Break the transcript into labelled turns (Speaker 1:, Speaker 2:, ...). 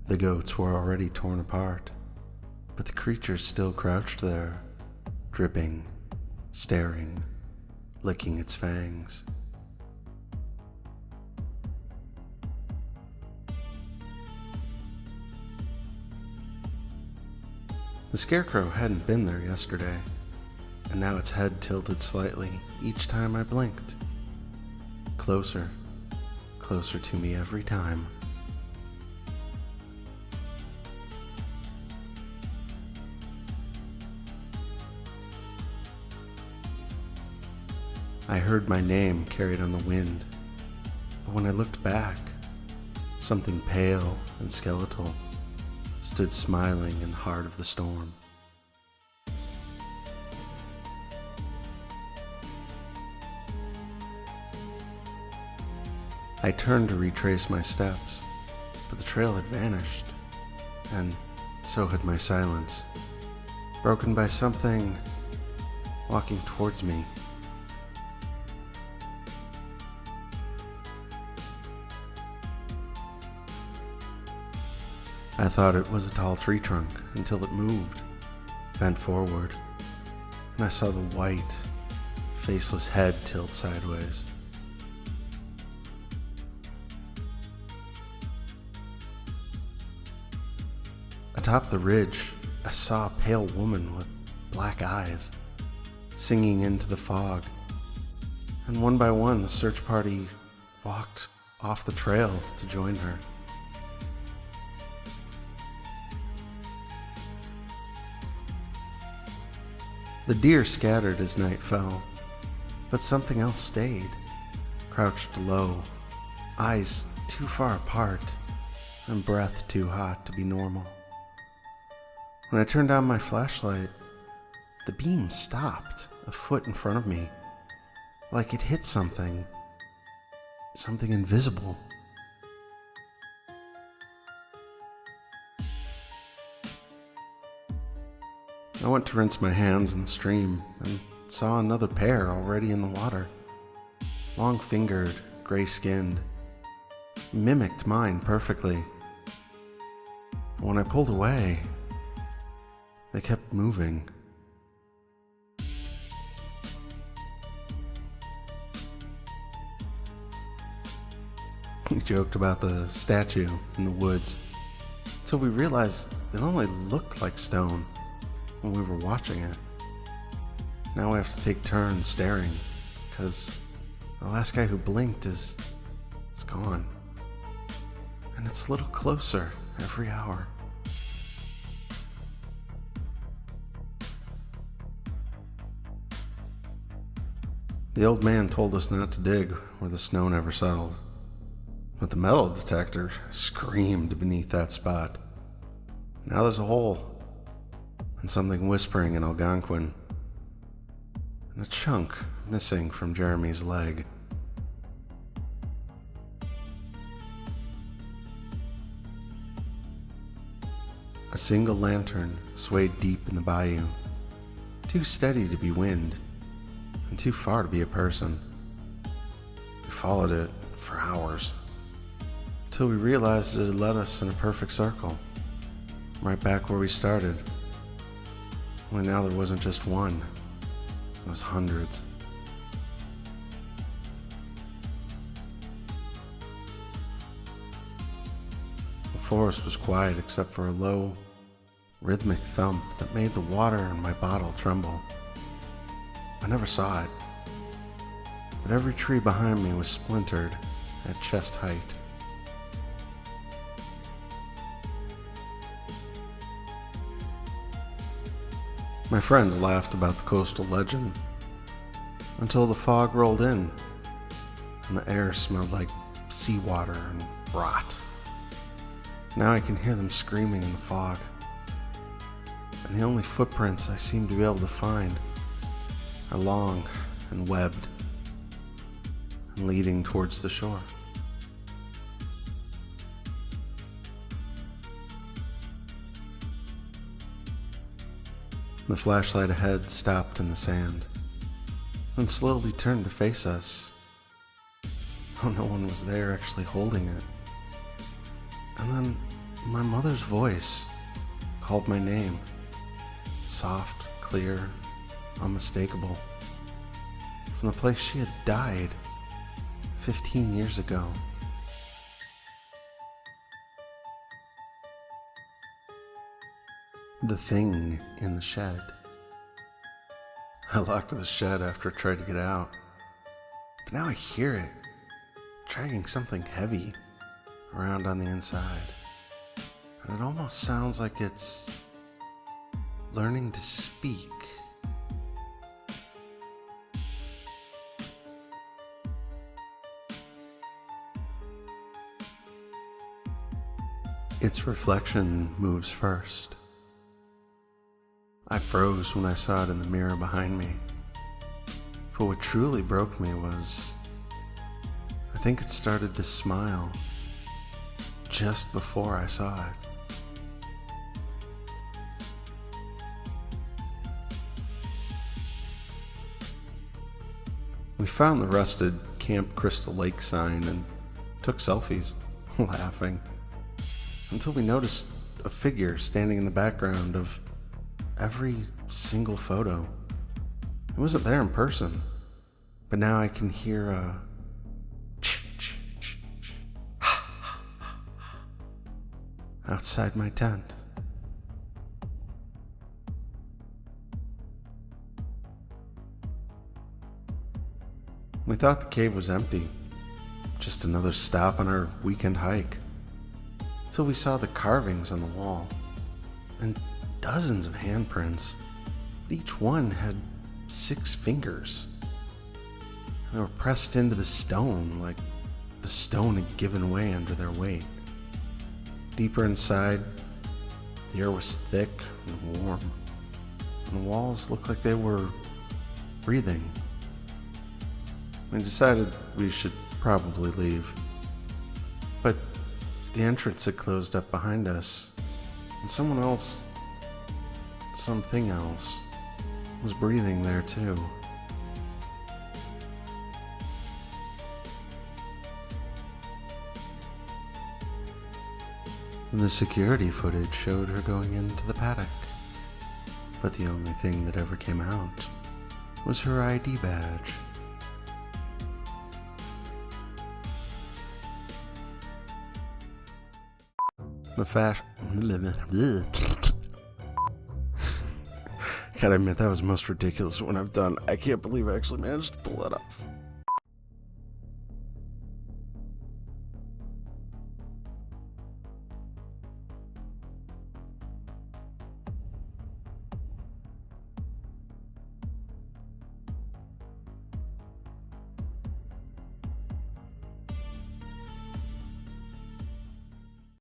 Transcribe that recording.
Speaker 1: The goats were already torn apart, but the creature still crouched there, dripping, staring, licking its fangs. The scarecrow hadn't been there yesterday, and now its head tilted slightly each time I blinked. Closer, closer to me every time. I heard my name carried on the wind, but when I looked back, something pale and skeletal stood smiling in the heart of the storm. I turned to retrace my steps, but the trail had vanished, and so had my silence, broken by something walking towards me. I thought it was a tall tree trunk until it moved, bent forward, and I saw the white, faceless head tilt sideways. Atop the ridge, I saw a pale woman with black eyes, singing into the fog, and one by one the search party walked off the trail to join her. The deer scattered as night fell, but something else stayed, crouched low, eyes too far apart, and breath too hot to be normal. When I turned on my flashlight, the beam stopped a foot in front of me, like it hit something invisible. I went to rinse my hands in the stream and saw another pair already in the water. Long-fingered, gray-skinned, mimicked mine perfectly. When I pulled away, they kept moving. We joked about the statue in the woods until we realized it only looked like stone when we were watching it. Now we have to take turns staring, because the last guy who blinked is gone. And it's a little closer every hour. The old man told us not to dig where the snow never settled, but the metal detector screamed beneath that spot. Now there's a hole, and something whispering in Algonquin, and a chunk missing from Jeremy's leg. A single lantern swayed deep in the bayou, too steady to be wind, and too far to be a person. We followed it for hours, until we realized it had led us in a perfect circle, right back where we started. Only now there wasn't just one, it was hundreds. The forest was quiet except for a low, rhythmic thump that made the water in my bottle tremble. I never saw it, but every tree behind me was splintered at chest height. My friends laughed about the coastal legend until the fog rolled in and the air smelled like seawater and rot. Now I can hear them screaming in the fog, and the only footprints I seem to be able to find are long and webbed and leading towards the shore. The flashlight ahead stopped in the sand, then slowly turned to face us, though no one was there actually holding it. And then my mother's voice called my name. Soft, clear, unmistakable. From the place she had died 15 years ago. The thing in the shed. I locked the shed after I tried to get out. But now I hear it, dragging something heavy around on the inside. And it almost sounds like it's learning to speak. Its reflection moves first. I froze when I saw it in the mirror behind me. But what truly broke me was, I think it started to smile just before I saw it. We found the rusted Camp Crystal Lake sign and took selfies, laughing, until we noticed a figure standing in the background of every single photo. It wasn't there in person, but now I can hear a outside my tent. We thought the cave was empty, just another stop on our weekend hike, until we saw the carvings on the wall, and dozens of handprints. Each one had 6 fingers. They were pressed into the stone like the stone had given way under their weight. Deeper inside, the air was thick and warm, and the walls looked like they were breathing. We decided we should probably leave, but the entrance had closed up behind us, and something else was breathing there too. The security footage showed her going into the paddock, but the only thing that ever came out was her ID badge. Gotta admit, that was the most ridiculous one I've done. I can't believe I actually managed to pull that off.